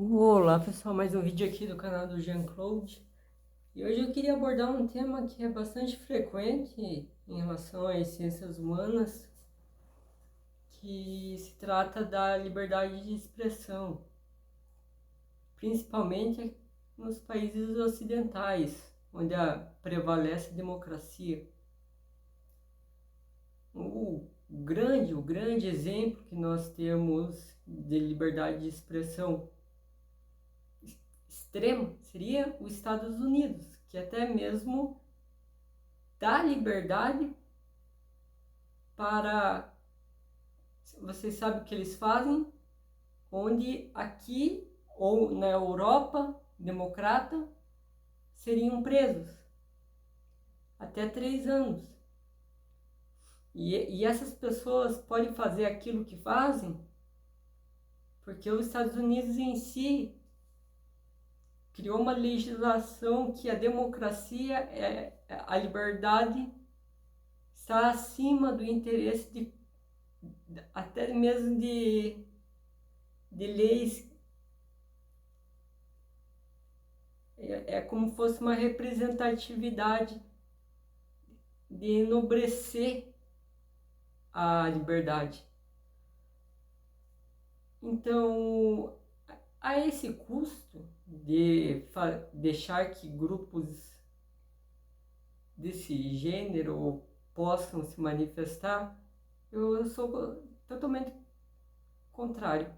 Olá pessoal, mais um vídeo aqui do canal do Jean-Claude. E hoje eu queria abordar um tema que é bastante frequente em relação às ciências humanas, que se trata da liberdade de expressão, principalmente nos países ocidentais, onde prevalece a democracia. O grande exemplo que nós temos de liberdade de expressão extremo seria os Estados Unidos, que até mesmo dá liberdade para... Vocês sabem o que eles fazem? Onde aqui ou na Europa democrata seriam presos até 3 anos. E essas pessoas podem fazer aquilo que fazem porque os Estados Unidos em si criou uma legislação que a democracia, a liberdade está acima do interesse até mesmo de leis. É como se fosse uma representatividade de enobrecer a liberdade. Então, a esse custo de deixar que grupos desse gênero possam se manifestar, eu sou totalmente contrário,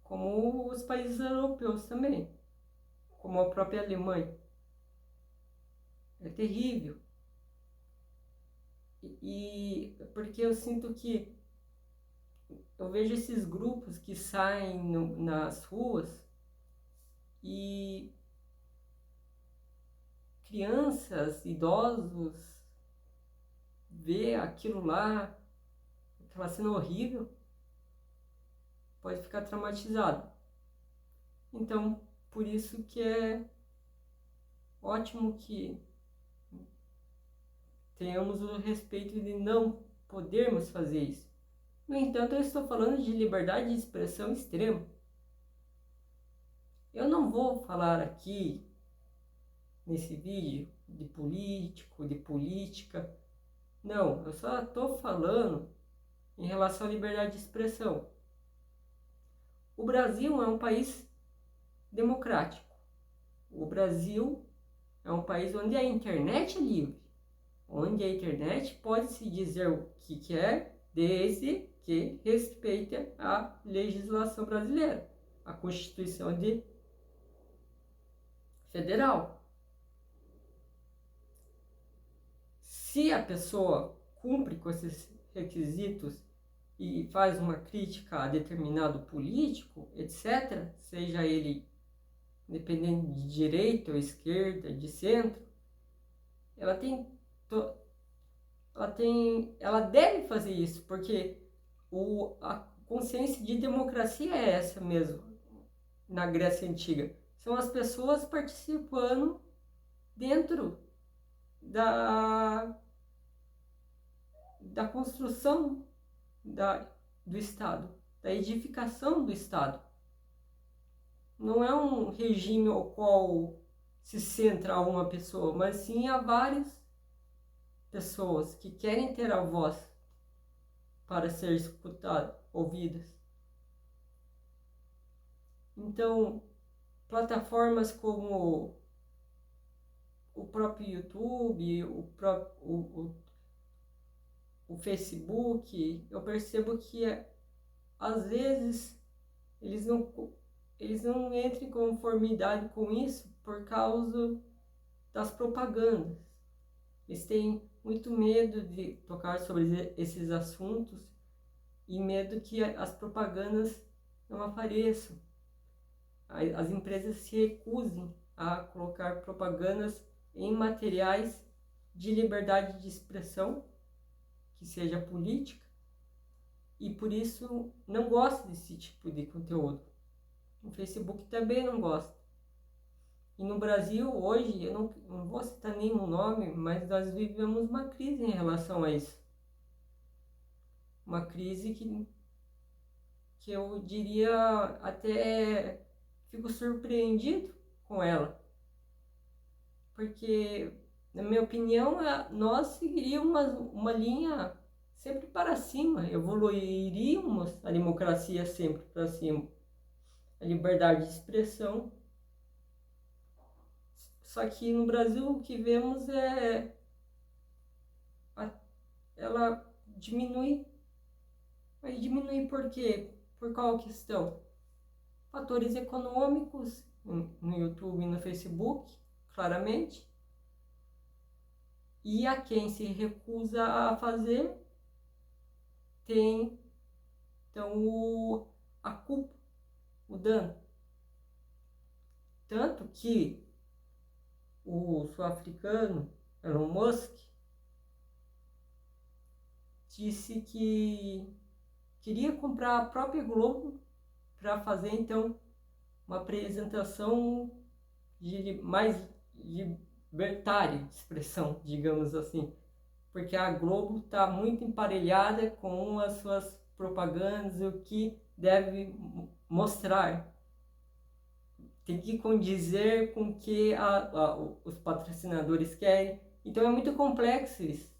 como os países europeus também, como a própria Alemanha. É terrível. E porque eu sinto que eu vejo esses grupos que saem nas ruas e crianças, idosos, vê aquilo lá, aquela cena horrível, pode ficar traumatizado. Então, por isso que é ótimo que tenhamos o respeito de não podermos fazer isso. No entanto, eu estou falando de liberdade de expressão extrema. Eu não vou falar aqui, nesse vídeo, de político, de política. Não, eu só estou falando em relação à liberdade de expressão. O Brasil é um país democrático. O Brasil é um país onde a internet é livre, onde a internet pode se dizer o que quer, desde que respeite a legislação brasileira, a Constituição Federal. Se a pessoa cumpre com esses requisitos e faz uma crítica a determinado político, etc., seja ele independente de direita ou esquerda, de centro, ela ela deve fazer isso, porque a consciência de democracia é essa mesmo, na Grécia Antiga. São as pessoas participando dentro da construção do Estado, da edificação do Estado. Não é um regime ao qual se centra uma pessoa, mas sim a várias pessoas que querem ter a voz para ser escutadas, ouvidas. Então, plataformas como o próprio YouTube, o Facebook, eu percebo que às vezes eles não entram em conformidade com isso por causa das propagandas. Eles têm muito medo de tocar sobre esses assuntos e medo que as propagandas não apareçam. As empresas se recusem a colocar propagandas em materiais de liberdade de expressão, que seja política, e por isso não gosta desse tipo de conteúdo. O Facebook também não gosta. E no Brasil, hoje, eu não vou citar nenhum nome, mas nós vivemos uma crise em relação a isso. Uma crise que eu diria até fico surpreendido com ela, porque, na minha opinião, nós seguiríamos uma linha sempre para cima, evoluiríamos a democracia sempre para cima, a liberdade de expressão. Só que no Brasil o que vemos ela diminui. Mas diminui por quê? Por qual questão? Fatores econômicos no YouTube e no Facebook, claramente. E a quem se recusa a fazer tem então a culpa, o dano. Tanto que o sul-africano Elon Musk disse que queria comprar a própria Globo para fazer então uma apresentação mais libertária de expressão, digamos assim, porque a Globo está muito emparelhada com as suas propagandas, o que deve mostrar. Tem que condizer com o que os patrocinadores querem. Então é muito complexo isso.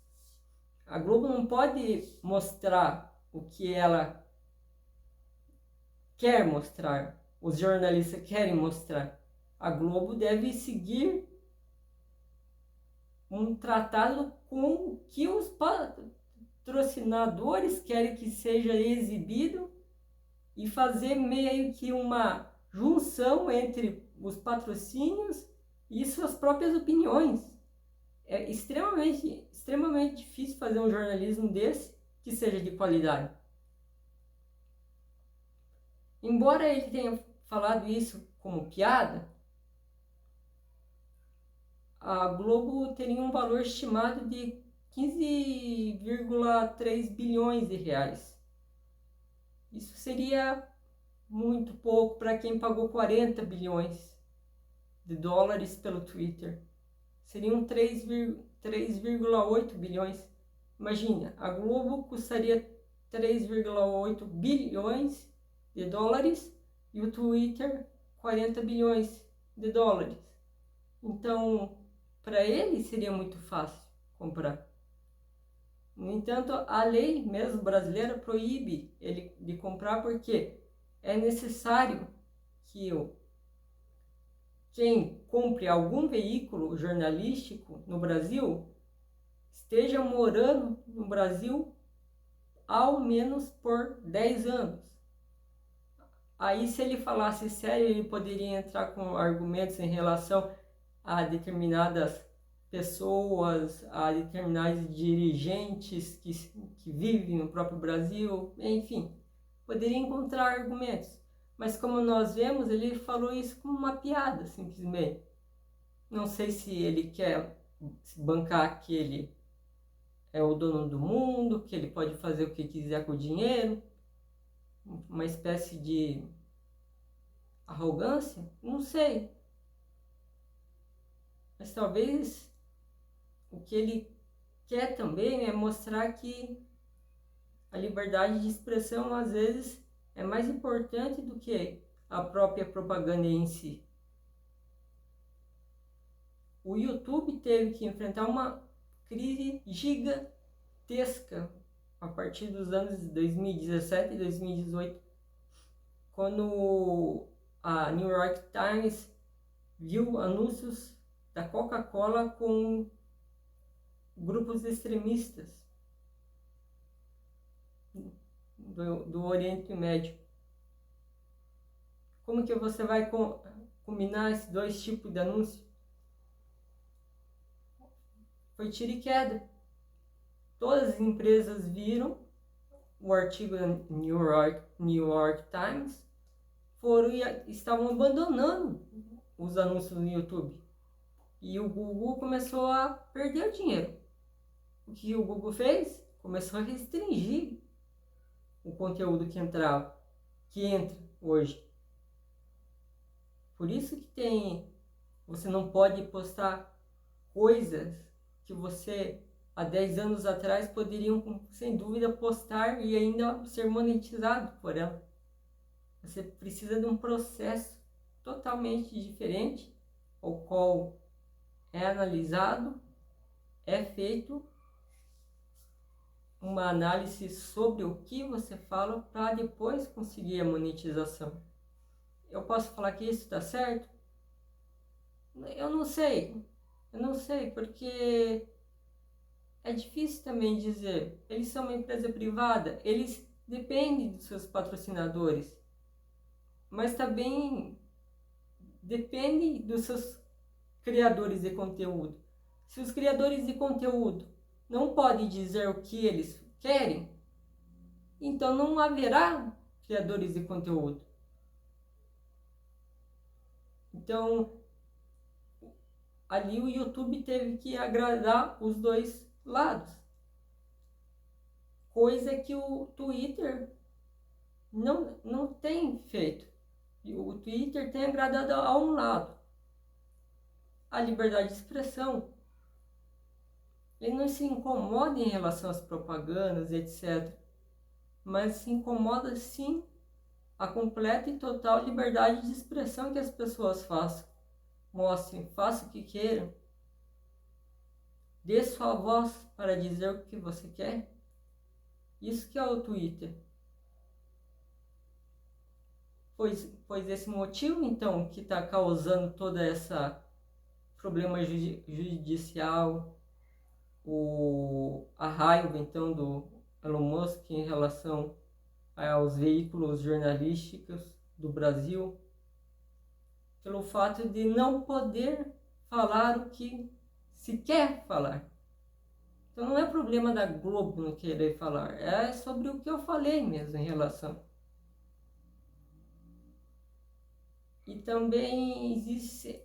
A Globo não pode mostrar o que ela quer mostrar, os jornalistas querem mostrar. A Globo deve seguir um tratado com o que os patrocinadores querem que seja exibido e fazer meio que uma junção entre os patrocínios e suas próprias opiniões. É extremamente difícil fazer um jornalismo desse que seja de qualidade. Embora ele tenha falado isso como piada, a Globo teria um valor estimado de 15,3 bilhões de reais. Isso seria muito pouco para quem pagou 40 bilhões de dólares pelo Twitter. Seriam 3,8 bilhões. Imagina, a Globo custaria 3,8 bilhões de dólares e o Twitter 40 bilhões de dólares. Então, para ele seria muito fácil comprar. No entanto, a lei mesmo brasileira proíbe ele de comprar porque é necessário que quem compre algum veículo jornalístico no Brasil esteja morando no Brasil ao menos por 10 anos. Aí, se ele falasse sério, ele poderia entrar com argumentos em relação a determinadas pessoas, a determinados dirigentes que vivem no próprio Brasil, enfim, poderia encontrar argumentos. Mas como nós vemos, ele falou isso como uma piada, simplesmente. Não sei se ele quer se bancar que ele é o dono do mundo, que ele pode fazer o que quiser com o dinheiro, uma espécie de arrogância, não sei. Mas talvez o que ele quer também é mostrar que a liberdade de expressão às vezes é mais importante do que a própria propaganda em si. O YouTube teve que enfrentar uma crise gigantesca a partir dos anos 2017 e 2018, quando a New York Times viu anúncios da Coca-Cola com grupos extremistas do Oriente Médio. Como que você vai combinar esses dois tipos de anúncio? Foi tiro e queda. Todas as empresas viram o artigo da New York Times, estavam abandonando os anúncios no YouTube. E o Google começou a perder o dinheiro. O que o Google fez? Começou a restringir o conteúdo que entra hoje. Por isso que você não pode postar coisas que você há 10 anos atrás poderiam, sem dúvida, postar e ainda ser monetizado por ela. Você precisa de um processo totalmente diferente, o qual é analisado, é feito uma análise sobre o que você fala para depois conseguir a monetização. Eu posso falar que isso está certo? Eu não sei, porque é difícil também dizer. Eles são uma empresa privada, eles dependem dos seus patrocinadores, mas também dependem dos seus criadores de conteúdo. Se os criadores de conteúdo não podem dizer o que eles querem, então não haverá criadores de conteúdo. Então, ali o YouTube teve que agradar os dois lados. Coisa que o Twitter não tem feito. E o Twitter tem agradado a um lado. A liberdade de expressão. Ele não se incomoda em relação às propagandas, etc. Mas se incomoda sim a completa e total liberdade de expressão que as pessoas façam. Mostrem, façam o que queiram. Dê sua voz para dizer o que você quer. Isso que é o Twitter. Pois esse motivo, então, que está causando toda essa problema judicial, a raiva, então, do Elon Musk em relação aos veículos jornalísticos do Brasil, pelo fato de não poder falar o que se quer falar. Então não é problema da Globo não querer falar, é sobre o que eu falei mesmo em relação. E também existe,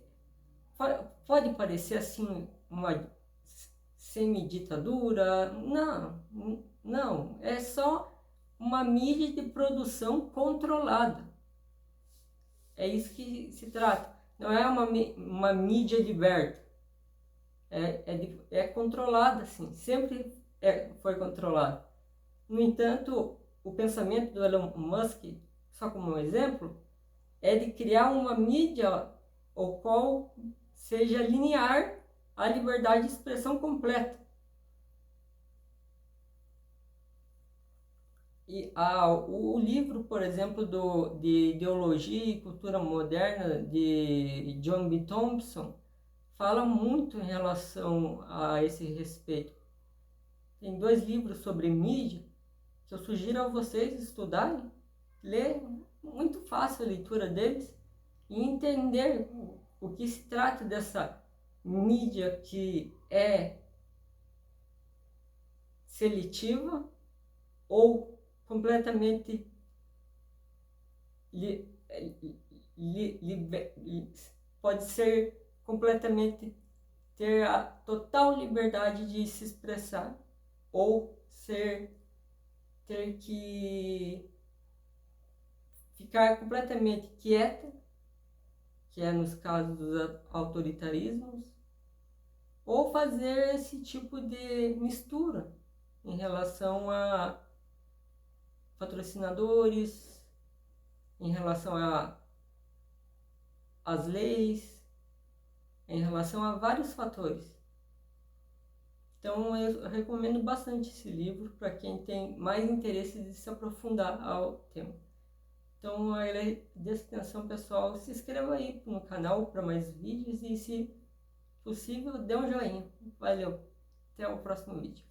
pode parecer assim uma semi-ditadura, não, é só uma mídia de produção controlada. É isso que se trata. Não é uma mídia liberta. É controlada, sim. Sempre foi controlada. No entanto, o pensamento do Elon Musk, só como um exemplo, é de criar uma mídia o qual seja linear à liberdade de expressão completa. E o livro, por exemplo, de Ideologia e Cultura Moderna, de John B. Thompson, fala muito em relação a esse respeito. Tem 2 livros sobre mídia que eu sugiro a vocês estudarem, ler, muito fácil a leitura deles, e entender o que se trata dessa mídia que é seletiva ou completamente pode ser completamente ter a total liberdade de se expressar ou ter que ficar completamente quieta, que é nos casos dos autoritarismos, ou fazer esse tipo de mistura em relação a patrocinadores, em relação às leis, em relação a vários fatores. Então eu recomendo bastante esse livro para quem tem mais interesse de se aprofundar ao tema. Então agradeço a atenção, pessoal. Se inscreva aí no canal para mais vídeos e, se possível, dê um joinha. Valeu, até o próximo vídeo.